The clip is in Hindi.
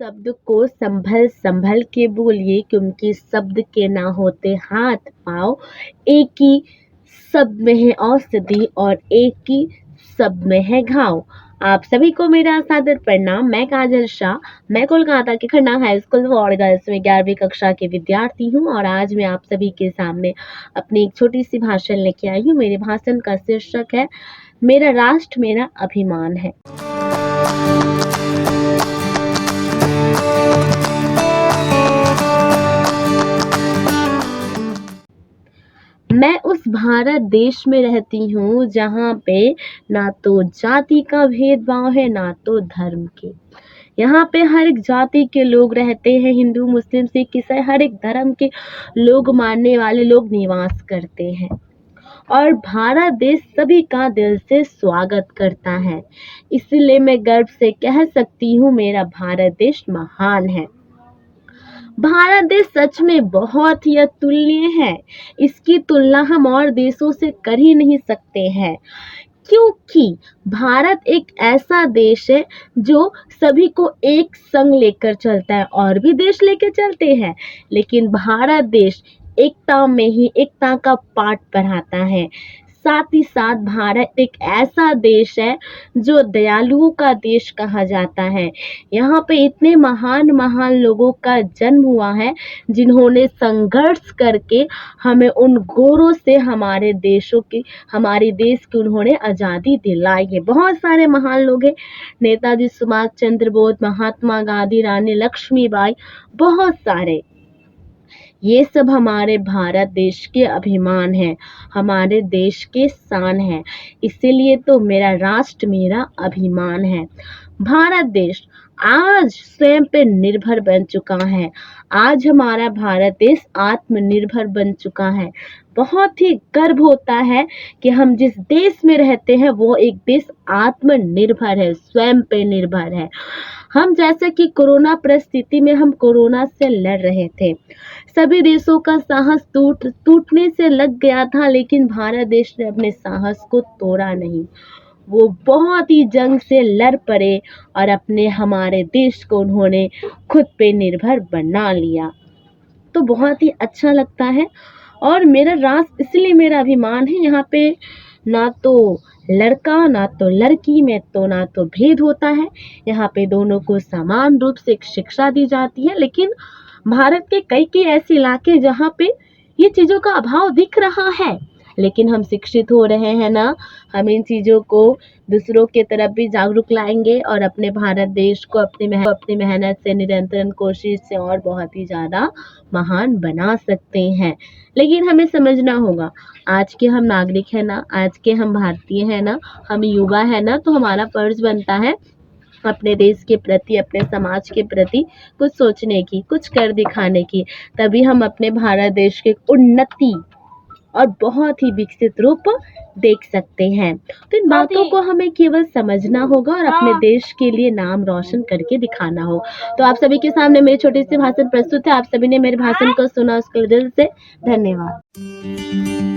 शब्द को संभल संभल के बोलिए, क्योंकि शब्द के ना होते हाथ पाँव। एक ही शब्द में है औषधि और एक ही शब्द में है घाव। आप सभी को मेरा सादर प्रणाम। मैं काजल शाह। मैं कोलकाता के Khanna high school ward girls में 11वीं कक्षा के विद्यार्थी हूँ और आज मैं आप सभी के सामने अपनी एक छोटी सी भाषण लेके आई हूँ। मेरे भाषण का शीर्षक है मेरा राष्ट्र मेरा अभिमान है। मैं उस भारत देश में रहती हूँ जहाँ पे ना तो जाति का भेदभाव है ना तो धर्म के। यहाँ पे हर एक जाति के लोग रहते हैं, हिंदू मुस्लिम सिख ईसाई हर एक धर्म के लोग मानने वाले लोग निवास करते हैं और भारत देश सभी का दिल से स्वागत करता है। इसलिए मैं गर्व से कह सकती हूँ मेरा भारत देश महान है। भारत देश सच में बहुत ही अतुलनीय है। इसकी तुलना हम और देशों से कर ही नहीं सकते हैं, क्योंकि भारत एक ऐसा देश है जो सभी को एक संग लेकर चलता है। और भी देश लेकर चलते हैं, लेकिन भारत देश एकता में ही एकता का पाठ पढ़ाता है। साथ ही साथ भारत एक ऐसा देश है जो दयालुओं का देश कहा जाता है। यहाँ पे इतने महान महान लोगों का जन्म हुआ है जिन्होंने संघर्ष करके हमें उन गोरों से हमारे देश की उन्होंने आज़ादी दिलाई है। बहुत सारे महान लोग हैं, नेताजी सुभाष चंद्र बोस, महात्मा गांधी, रानी लक्ष्मीबाई, बहुत सारे। ये सब हमारे भारत देश के अभिमान है, हमारे देश के शान है। इसीलिए तो मेरा राष्ट्र मेरा अभिमान है। भारत देश आज स्वयं पे निर्भर बन चुका है। आज हमारा भारत देश आत्मनिर्भर बन चुका है। बहुत ही गर्व होता है कि हम जिस देश में रहते हैं वो एक देश आत्मनिर्भर है, स्वयं पे निर्भर है। हम जैसे कि कोरोना परिस्थिति में हम कोरोना से लड़ रहे थे, सभी देशों का साहस टूटने से लग गया था, लेकिन भारत देश ने अपने साहस को तोड़ा नहीं। वो बहुत ही जंग से लड़ पड़े और हमारे देश को उन्होंने खुद पे निर्भर बना लिया। तो बहुत ही अच्छा लगता है और मेरा राष्ट्र इसलिए मेरा अभिमान है। यहाँ पे ना तो लड़का ना तो लड़की में तो ना तो भेद होता है। यहाँ पे दोनों को समान रूप से शिक्षा दी जाती है। लेकिन भारत के कई ऐसे इलाके जहाँ पे ये चीज़ों का अभाव दिख रहा है, लेकिन हम शिक्षित हो रहे हैं ना, हम इन चीज़ों को दूसरों के तरफ भी जागरूक लाएंगे और अपने भारत देश को अपनी मेहनत से, निरंतर कोशिश से और बहुत ही ज़्यादा महान बना सकते हैं। लेकिन हमें समझना होगा, आज के हम नागरिक हैं ना, आज के हम भारतीय हैं ना, हम युवा है ना, तो हमारा फर्ज बनता है अपने देश के प्रति, अपने समाज के प्रति कुछ सोचने की, कुछ कर दिखाने की। तभी हम अपने भारत देश के उन्नति और बहुत ही विकसित रूप देख सकते हैं। तो इन बातों को हमें केवल समझना होगा और अपने देश के लिए नाम रोशन करके दिखाना हो। तो आप सभी के सामने मेरी छोटी सी भाषण प्रस्तुत है। आप सभी ने मेरे भाषण को सुना, उसके लिए दिल से धन्यवाद।